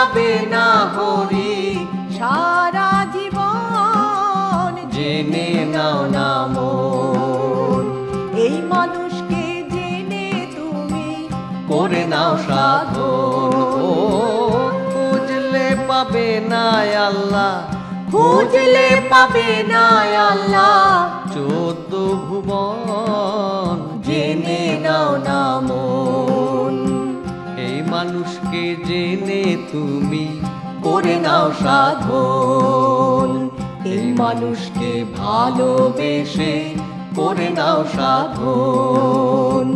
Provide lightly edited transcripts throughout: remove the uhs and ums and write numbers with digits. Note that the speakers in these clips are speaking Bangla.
পাবে না হরি সারা জীবন জেনে নাও না মন। এই মানুষকে জেনে তুমি করে নাও সাধন। ও খুঁজলে পাবে না আল্লাহ, খুঁজলে পাবে না আল্লাহ 14 ভুবন জেনে নাও না মন। এই মানুষকে জেনে তুমি করে নাও সাধন। এই মানুষকে ভালোবেসে করে নাও সাধন।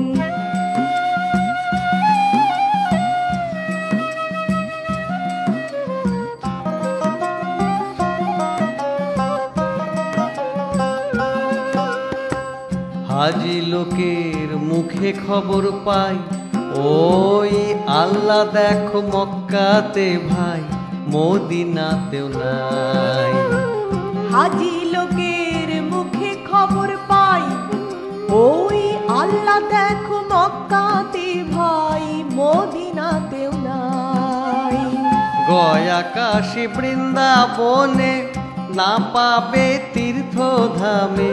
হাজি লোকের মুখে খবর পাই, ওই আল্লাহ দেখো মক্কাতে ভাই, মদিনাতেও নাই। হাজি লোকের মুখে খবর পাই, ওই আল্লাহ দেখো মক্কাতে ভাই, মদিনাতেও নাই। গয়া কাশী বৃন্দাবনে না পাবে তীর্থধামে,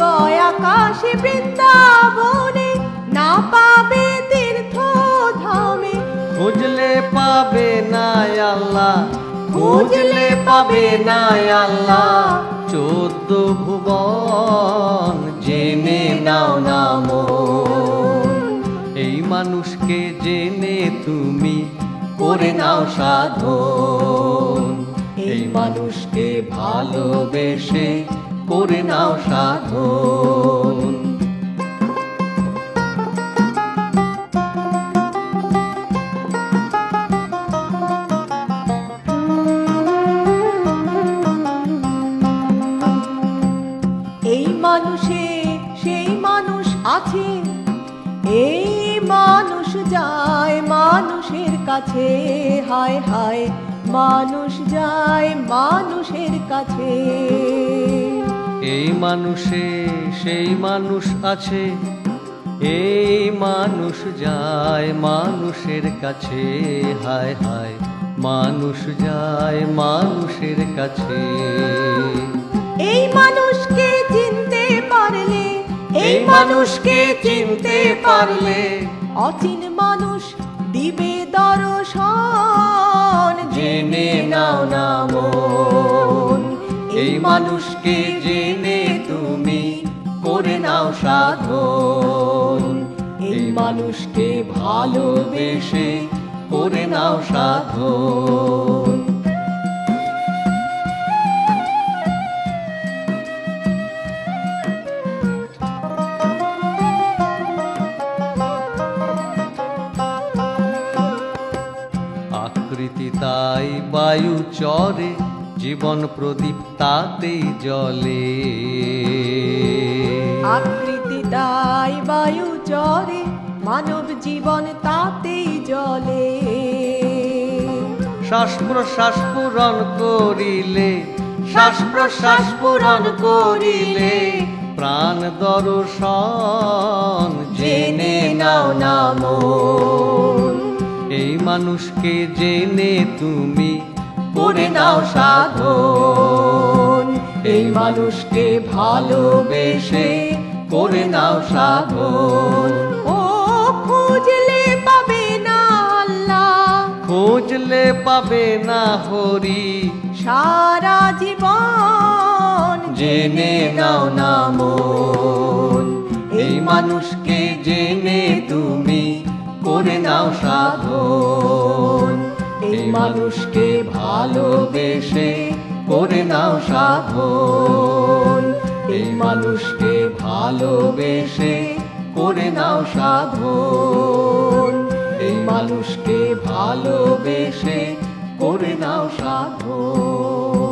গয়া কাশী বৃন্দাবনে না পাবে তীর্থধামে। খুঁজলে পাবে না আল্লাহ, খুঁজলে পাবে না আল্লাহ 14 ভুবন জেনে নাও না মন। এই মানুষকে জেনে তুমি করে নাও সাধন। এই মানুষকে ভালোবেসে করে নাও সাধন। এই মানুষে সেই মানুষ আছে, এই মানুষ যায় মানুষের কাছে, হায় হায় মানুষ যায় মানুষের কাছে। এই মানুষে সেই মানুষ আছে, এই মানুষ যায় মানুষের কাছে, হায় হায় মানুষ যায় মানুষের কাছে। এই মানুষকে চিনতে পারলে, এই মানুষকে চিনতে পারলে অচিন মানুষ দিবে দর্শন জেনে নাও না মন। এই মানুষকে জেনে তুমি করে নাও সাধন। এই মানুষকে ভালোবেসে করে নাও সাধন। আকৃতি তাই বায়ু চরে, জীবন প্রদীপ তাতেই জ্বলে। আকৃতি তাই বায়ু চরে, মানব জীবন তাতেই জ্বলে। শ্বাস প্রশ্বাস পূরণ করিলে, শ্বাস প্রশ্বাস পূরণ করিলে প্রাণ দর্শন জেনে নাও না মন। এই মানুষকে জেনে তুমি করে নাও সাধন। এই মানুষকে ভালোবেসে করে নাও সাধন। ও খুঁজলে পাবে না আল্লাহ, খুঁজলে পাবে না হরি সারা জীবন জেনে নাও না মন। এই মানুষকে জেনে তুমি করে নাও সাধন। এই মানুষকে ভালোবেসে করে নাও সাধন। এই মানুষকে ভালোবেসে করে নাও সাধন। এই মানুষকে ভালোবেসে করে নাও সাধন।